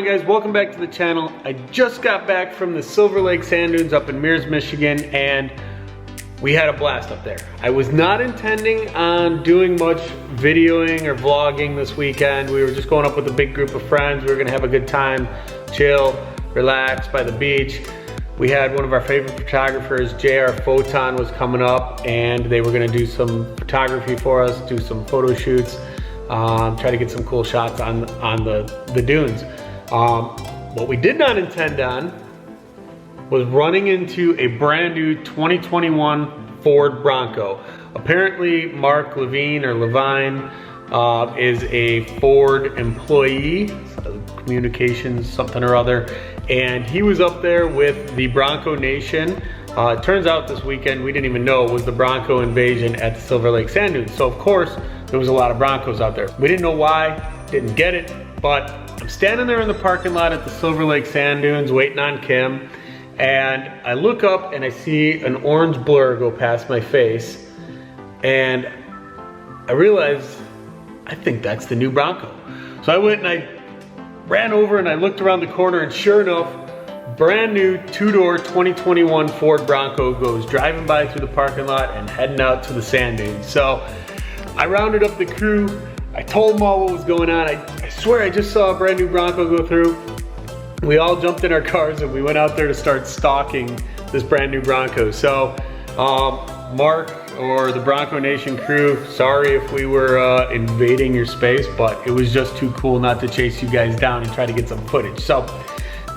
on, guys? Welcome back to the channel. I just got back from the Silver Lake Sand Dunes up in Mears, Michigan, and we had a blast up there. I was not intending on doing much videoing or vlogging this weekend. We were just going up with a big group of friends. We were gonna have a good time, chill, relax by the beach. We had one of our favorite photographers, JR Photon, was coming up, and they were gonna do some photography for us, do some photo shoots, try to get some cool shots on the dunes. What we did not intend on was running into a brand new 2021 Ford Bronco. Apparently Mike Levine or Levine is a Ford employee, communications something or other, and he was up there with the Bronco Nation. It turns out this weekend, we didn't even know it was the Bronco invasion at the Silver Lake Sand Dunes. So of course, there was a lot of Broncos out there. We didn't know why, didn't get it, but I'm standing there in the parking lot at the Silver Lake Sand Dunes waiting on Kim, and I look up and I see an orange blur go past my face, and I realize, I think that's the new Bronco. So I went and I ran over and I looked around the corner, and sure enough, brand new two-door 2021 Ford Bronco goes driving by through the parking lot and heading out to the sand dunes. So I rounded up the crew. I told them all what was going on. I swear I just saw a brand new Bronco go through. We all jumped in our cars and we went out there to start stalking this brand new Bronco. So Mark or the Bronco Nation crew, sorry if we were invading your space, but it was just too cool not to chase you guys down and try to get some footage. So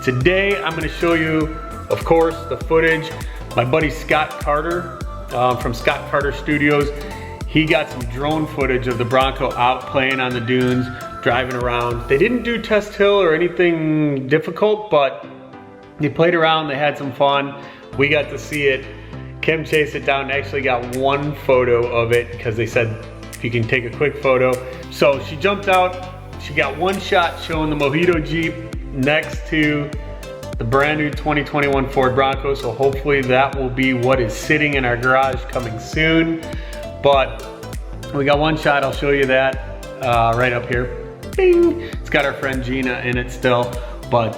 today I'm gonna show you, of course, the footage. My buddy Scott Carter from Scott Carter Studios, he got some drone footage of the Bronco out playing on the dunes, driving around. They didn't do test hill or anything difficult, but they played around, they had some fun. We got to see it. Kim chased it down and actually got one photo of it because they said if you can take a quick photo. So she jumped out, she got one shot showing the Mojito Jeep next to the brand new 2021 Ford Bronco. So hopefully that will be what is sitting in our garage coming soon. But we got one shot, I'll show you that right up here. Bing! It's got our friend Gina in it still, but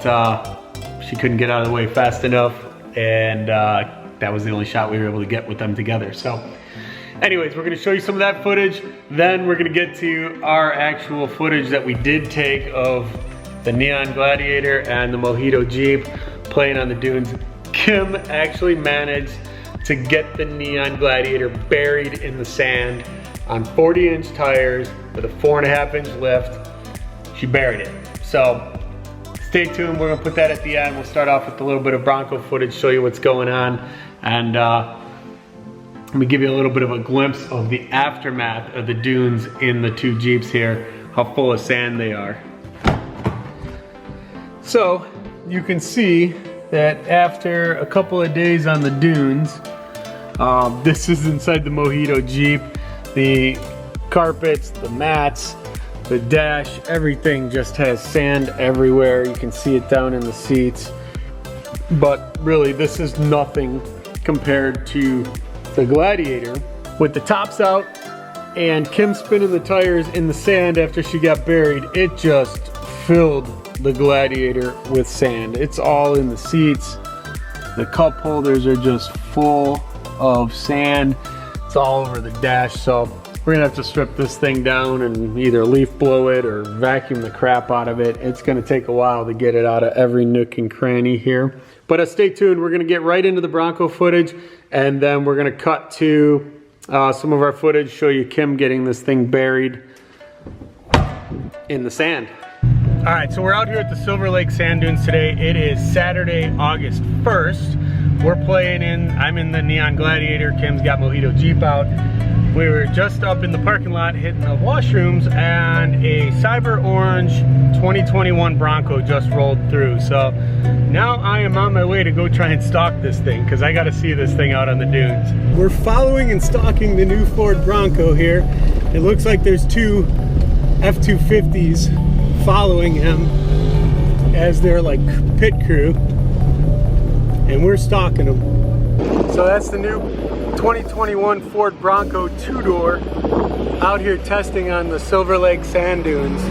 she couldn't get out of the way fast enough, and that was the only shot we were able to get with them together. So anyways, we're gonna show you some of that footage, then we're gonna get to our actual footage that we did take of the neon Gladiator and the Mojito Jeep playing on the dunes. Kim actually managed to get the neon Gladiator buried in the sand on 40-inch tires with a 4.5-inch lift. She buried it. So stay tuned, we're gonna put that at the end. We'll start off with a little bit of Bronco footage, show you what's going on, and let me give you a little bit of a glimpse of the aftermath of the dunes in the two Jeeps here, how full of sand they are. So you can see that after a couple of days on the dunes, this is inside the Mojito Jeep. The carpets, the mats, the dash, everything just has sand everywhere. You can see it down in the seats. But really, this is nothing compared to the Gladiator. With the tops out and Kim spinning the tires in the sand after she got buried, it just filled the Gladiator with sand. It's all in the seats. The cup holders are just full of sand. It's all over the dash, so we're gonna have to strip this thing down and either leaf blow it or vacuum the crap out of it. It's gonna take a while to get it out of every nook and cranny here. But stay tuned, we're gonna get right into the Bronco footage, and then we're gonna cut to some of our footage, show you Kim getting this thing buried in the sand. All right, so we're out here at the Silver Lake Sand Dunes today. It is Saturday, August 1st. We're playing I'm in the neon Gladiator, Kim's got Mojito Jeep out. We were just up in the parking lot hitting the washrooms, and a cyber orange 2021 Bronco just rolled through. So now I am on my way to go try and stalk this thing, because I gotta see this thing out on the dunes. We're following and stalking the new Ford Bronco here. It looks like there's two F-250s following him as their like pit crew, and we're stalking them. So that's the new 2021 Ford Bronco two-door out here testing on the Silver Lake Sand Dunes.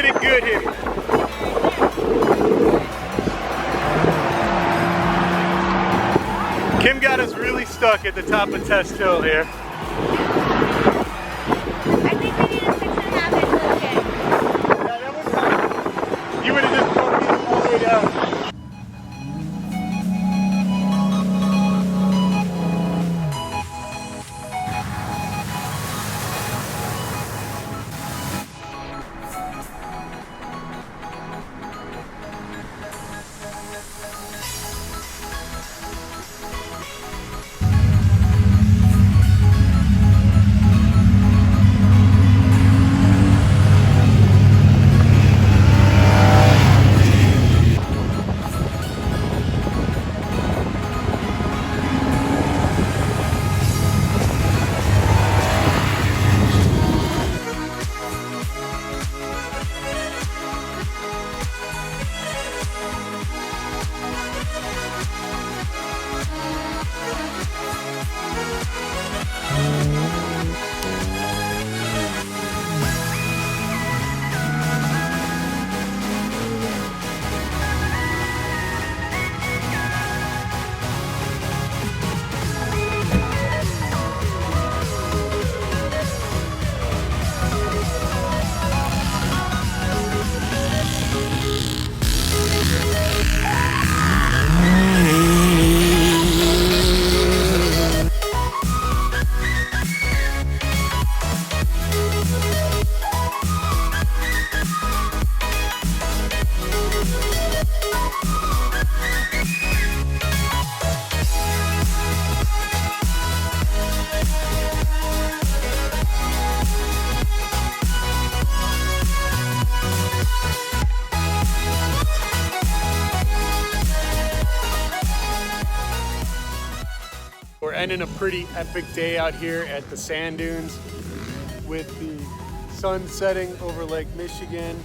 get it good here. Kim got us really stuck at the top of Test Hill here. I think we need a 6.5 inch lift kit. Yeah, that was fine. You would have just broken it all the way down. We're ending a pretty epic day out here at the sand dunes with the sun setting over Lake Michigan.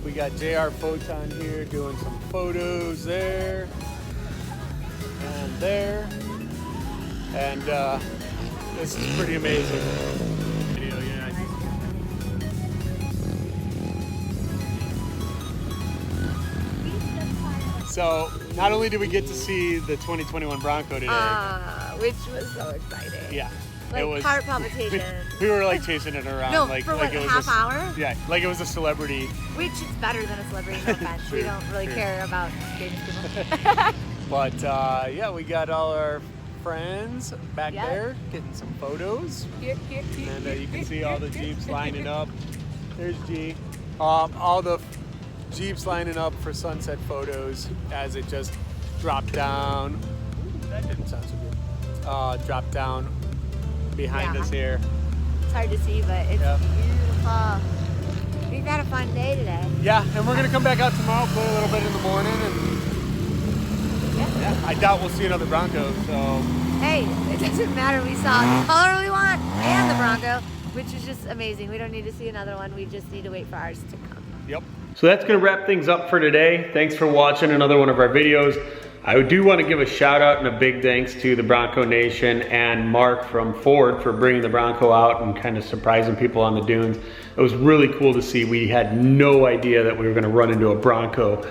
We got JR Photon here doing some photos there and there. And this is pretty amazing. Video, yeah. So not only did we get to see the 2021 Bronco today, which was so exciting. yeah, Like it was heart palpitations. we were like chasing it around, No, like for like what, it a was half hour? Yeah, like it was a celebrity. Which is better than a celebrity, no offense. True, We don't really true. care about famous people. But yeah, we got all our friends back Yep. there getting some photos, and you can see all the Jeeps lining up. There's G. All the Jeeps lining up for sunset photos as it just dropped down. That didn't sound so good. Dropped down behind Yeah. us here. It's hard to see, but it's Yep. beautiful. We've had a fun day today. Yeah, and we're gonna come back out tomorrow, play a little bit in the morning, and yeah, I doubt we'll see another Bronco. So Hey, it doesn't matter. We saw the color we want and the Bronco, which is just amazing. We don't need to see another one. We just need to wait for ours to come. yep. So that's gonna wrap things up for today. Thanks for watching another one of our videos. I do want to give a shout out and a big thanks to the Bronco Nation and Mark from Ford for bringing the Bronco out and kind of surprising people on the dunes. It was really cool to see. We had no idea that we were going to run into a Bronco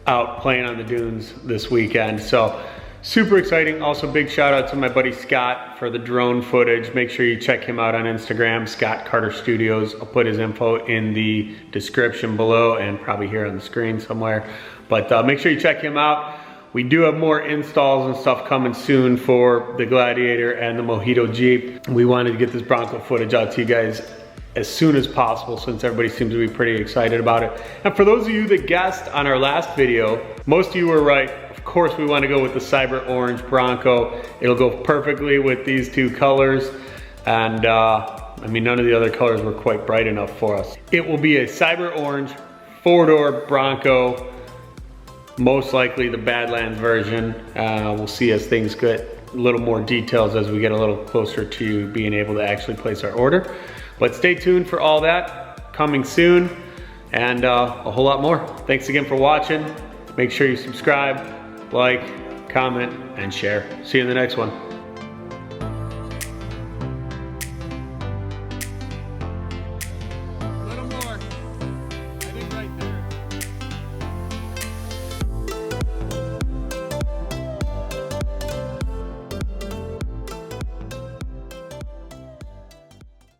out playing on the dunes this weekend. So super exciting. Also big shout out to my buddy Scott for the drone footage. Make sure you check him out on Instagram, Scott Carter Studios. I'll put his info in the description below and probably here on the screen somewhere. But make sure you check him out. We do have more installs and stuff coming soon for the Gladiator and the Mojito Jeep. We wanted to get this Bronco footage out to you guys as soon as possible since everybody seems to be pretty excited about it. And for those of you that guessed on our last video, most of you were right. Of course we want to go with the Cyber Orange Bronco. It'll go perfectly with these two colors. And I mean, none of the other colors were quite bright enough for us. It will be a Cyber Orange 4-door Bronco. Most likely the Badlands version. We'll see as things get a little more details as we get a little closer to being able to actually place our order. But stay tuned for all that coming soon and a whole lot more. Thanks again for watching. Make sure you subscribe, like, comment, and share. See you in the next one.